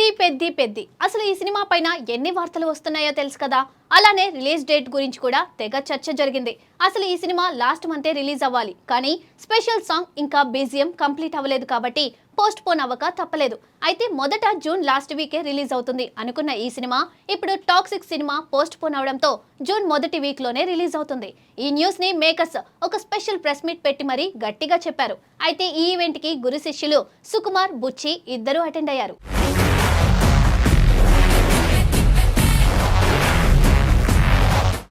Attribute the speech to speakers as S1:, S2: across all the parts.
S1: పెద్ది పెద్ది పెద్ది అసలు ఈ సినిమా పైన ఎన్ని వార్తలు వస్తున్నాయో తెలుసు కదా. అలానే రిలీజ్ డేట్ గురించి కూడా తెగ చర్చ జరిగింది. అసలు ఈ సినిమా లాస్ట్ మంతే రిలీజ్ అవ్వాలి, కానీ స్పెషల్ సాంగ్ ఇంకా బీజిఎం కంప్లీట్ అవ్వలేదు కాబట్టి పోస్ట్ పోన్ అవ్వక తప్పలేదు. అయితే మొదట జూన్ లాస్ట్ వీకే రిలీజ్ అవుతుంది అనుకున్న ఈ సినిమా ఇప్పుడు టాక్సిక్ సినిమా పోస్ట్ పోన్ అవడంతో జూన్ మొదటి వీక్ లోనే రిలీజ్ అవుతుంది. ఈ న్యూస్ ని మేకర్స్ ఒక స్పెషల్ ప్రెస్ మీట్ పెట్టి మరీ గట్టిగా చెప్పారు. అయితే ఈ ఈవెంట్ కి గురు శిష్యులు సుకుమార్, బుచ్చి ఇద్దరు అటెండ్ అయ్యారు.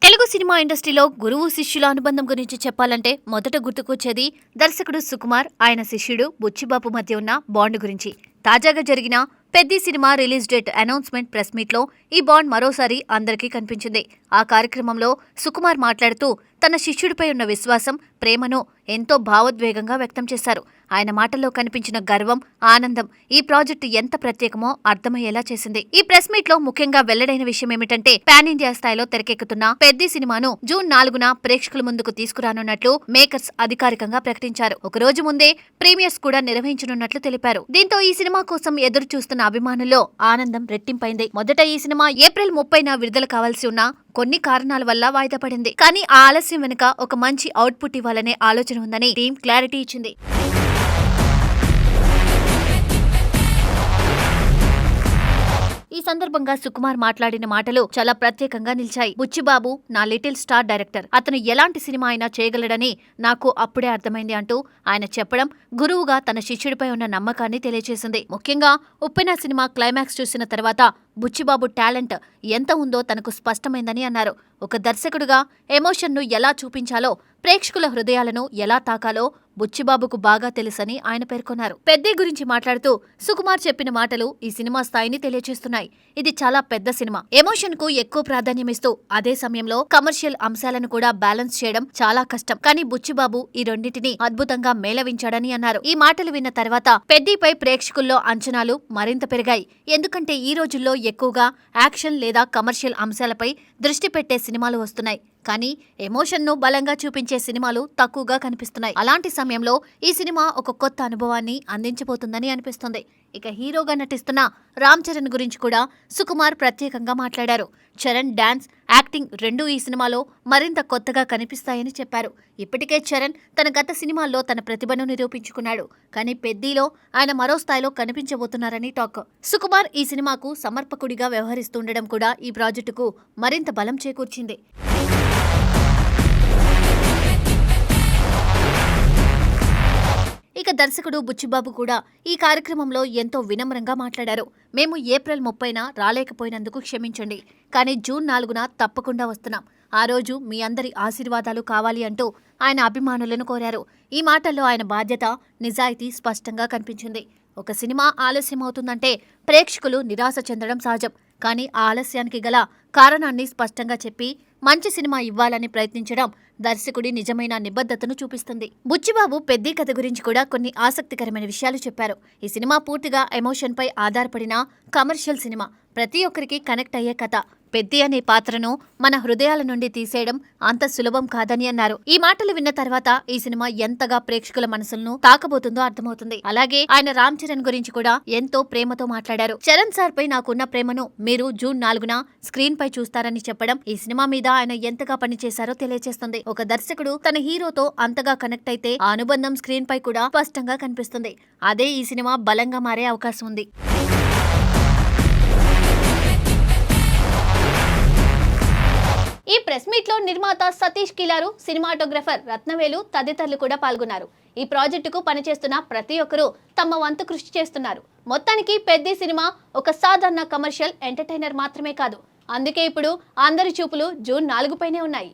S1: తెలుగు సినిమా ఇండస్ట్రీలో గురువు శిష్యుల అనుబంధం గురించి చెప్పాలంటే మొదట గుర్తుకొచ్చేది దర్శకుడు సుకుమార్, ఆయన శిష్యుడు బుచ్చిబాబు మధ్య ఉన్న బాండ్ గురించి. తాజాగా జరిగిన Peddi cinema release date announcement press మీట్లో ఈ బాండ్ మరోసారి అందరికీ కనిపించింది. ఆ కార్యక్రమంలో సుకుమార్ మాట్లాడుతూ తన శిష్యుడిపై ఉన్న విశ్వాసం, ప్రేమను ఎంతో భావోద్వేగంగా వ్యక్తం చేశారు. ఆయన మాటల్లో కనిపించిన గర్వం, ఆనందం ఈ ప్రాజెక్టు ఎంత ప్రత్యేకమో అర్థమయ్యేలా చేసింది. ఈ ప్రెస్ మీట్ లో ముఖ్యంగా వెల్లడైన విషయం ఏమిటంటే పాన్ ఇండియా స్థాయిలో తెరకెక్కుతున్న పెద్ది సినిమాను జూన్ 4న ప్రేక్షకుల ముందుకు తీసుకురానున్నట్లు మేకర్స్ అధికారికంగా ప్రకటించారు. ఒక రోజు ముందే ప్రీమియర్స్ కూడా నిర్వహించనున్నట్లు తెలిపారు. దీంతో ఈ సినిమా కోసం ఎదురు చూస్తున్న అభిమానుల్లో ఆనందం రెట్టింపైంది. మొదట ఈ సినిమా ఏప్రిల్ 30న విడుదల కావాల్సి ఉన్న కొన్ని కారణాల వల్ల వాయిదా పడింది. కానీ ఆ ఆలస్యం వెనుక ఒక మంచి అవుట్పుట్ ఇవ్వాలనే ఆలోచన ఉందని టీం క్లారిటీ ఇచ్చింది. ఈ సందర్భంగా సుకుమార్ మాట్లాడిన మాటలు చాలా ప్రత్యేకంగా నిలిచాయి. బుచ్చిబాబు నా లిటిల్ స్టార్ డైరెక్టర్, అతను ఎలాంటి సినిమా అయినా చేయగలడని నాకు అప్పుడే అర్థమైంది అంటూ ఆయన చెప్పడం గురువుగా తన శిష్యుడిపై ఉన్న నమ్మకాన్ని తెలియజేసింది. ముఖ్యంగా ఉప్పెన సినిమా క్లైమాక్స్ చూసిన తర్వాత బుచ్చిబాబు టాలెంట్ ఎంత ఉందో తనకు స్పష్టమైందని అన్నారు. ఒక దర్శకుడిగా ఎమోషన్ను ఎలా చూపించాలో, ప్రేక్షకుల హృదయాలను ఎలా తాకాలో బుచ్చిబాబుకు బాగా తెలుసని ఆయన పేర్కొన్నారు. పెద్ది గురించి మాట్లాడుతూ సుకుమార్ చెప్పిన మాటలు ఈ సినిమా స్థాయిని తెలియజేస్తున్నాయి. ఇది చాలా పెద్ద సినిమా, ఎమోషన్ కు ఎక్కువ ప్రాధాన్యమిస్తూ అదే సమయంలో కమర్షియల్ అంశాలను కూడా బ్యాలెన్స్ చేయడం చాలా కష్టం. కానీ బుచ్చిబాబు ఈ రెండింటిని అద్భుతంగా మేళవించాడని అన్నారు. ఈ మాటలు విన్న తర్వాత పెద్దిపై ప్రేక్షకుల్లో అంచనాలు మరింత పెరిగాయి. ఎందుకంటే ఈ రోజుల్లో ఎక్కువగా యాక్షన్ లేదా కమర్షియల్ అంశాలపై దృష్టి పెట్టే సినిమాలు వస్తున్నాయి, కానీ ఎమోషన్ను బలంగా చూపించే సినిమాలు తక్కువగా కనిపిస్తున్నాయి. అలాంటి సమయంలో ఈ సినిమా ఒక కొత్త అనుభవాన్ని అందించబోతుందని అనిపిస్తుంది. ఇక హీరోగా నటిస్తున్న రామ్ చరణ్ గురించి కూడా సుకుమార్ ప్రత్యేకంగా మాట్లాడారు. చరణ్ డాన్స్, యాక్టింగ్ రెండూ ఈ సినిమాలో మరింత కొత్తగా కనిపిస్తాయని చెప్పారు. ఇప్పటికే చరణ్ తన గత సినిమాల్లో తన ప్రతిభను నిరూపించుకున్నాడు, కానీ పెద్దిలో ఆయన మరో స్థాయిలో కనిపించబోతున్నారని టాక్. సుకుమార్ ఈ సినిమాకు సమర్పకుడిగా వ్యవహరిస్తుండడం కూడా ఈ ప్రాజెక్టుకు మరింత బలం చేకూర్చింది. ఇక దర్శకుడు బుచ్చిబాబు కూడా ఈ కార్యక్రమంలో ఎంతో వినమ్రంగా మాట్లాడారు. మేము ఏప్రిల్ 30న రాలేకపోయినందుకు క్షమించండి, కానీ జూన్ 4న తప్పకుండా వస్తున్నాం. ఆ రోజు మీ అందరి ఆశీర్వాదాలు కావాలి అంటూ ఆయన అభిమానులను కోరారు. ఈ మాటల్లో ఆయన బాధ్యత, నిజాయితీ స్పష్టంగా కనిపించింది. ఒక సినిమా ఆలస్యం అవుతుందంటే ప్రేక్షకులు నిరాశ చెందడం సహజం, కానీ ఆ ఆలస్యానికి గల కారణాన్ని స్పష్టంగా చెప్పి మంచి సినిమా ఇవ్వాలని ప్రయత్నించడం దర్శకుడి నిజమైన నిబద్ధతను చూపిస్తుంది. బుచ్చిబాబు పెద్ది కథ గురించి కూడా కొన్ని ఆసక్తికరమైన విషయాలు చెప్పారు. ఈ సినిమా పూర్తిగా ఎమోషన్పై ఆధారపడిన కమర్షియల్ సినిమా, ప్రతి ఒక్కరికి కనెక్ట్ అయ్యే కథ. పెద్ది అనే పాత్రను మన హృదయాల నుండి తీసేయడం అంత సులభం కాదని అన్నారు. ఈ మాటలు విన్న తర్వాత ఈ సినిమా ఎంతగా ప్రేక్షకుల మనసులను తాకబోతుందో అర్థమవుతుంది. అలాగే ఆయన రామ్ చరణ్ గురించి కూడా ఎంతో ప్రేమతో మాట్లాడారు. చరణ్ సార్ పై నాకున్న ప్రేమను మీరు జూన్ 4న స్క్రీన్ పై చూస్తారని చెప్పడం ఈ సినిమా మీద ఆయన ఎంతగా పనిచేశారో తెలియజేస్తుంది. ఒక దర్శకుడు తన హీరోతో అంతగా కనెక్ట్ అయితే ఆ అనుబంధం స్క్రీన్ పై కూడా స్పష్టంగా కనిపిస్తుంది. అదే ఈ సినిమా బలంగా మారే అవకాశం ఉంది. ఈ ప్రెస్ మీట్ లో నిర్మాత సతీష్ కిలారు, సినిమాటోగ్రఫర్ రత్నవేలు తదితరులు కూడా పాల్గొన్నారు. ఈ ప్రాజెక్టుకు పనిచేస్తున్న ప్రతి ఒక్కరూ తమ వంతు కృషి చేస్తున్నారు. మొత్తానికి పెద్ది సినిమా ఒక సాధారణ కమర్షియల్ ఎంటర్టైనర్ మాత్రమే కాదు, అందుకే ఇప్పుడు అందరి చూపులు జూన్ 4 పైనే ఉన్నాయి.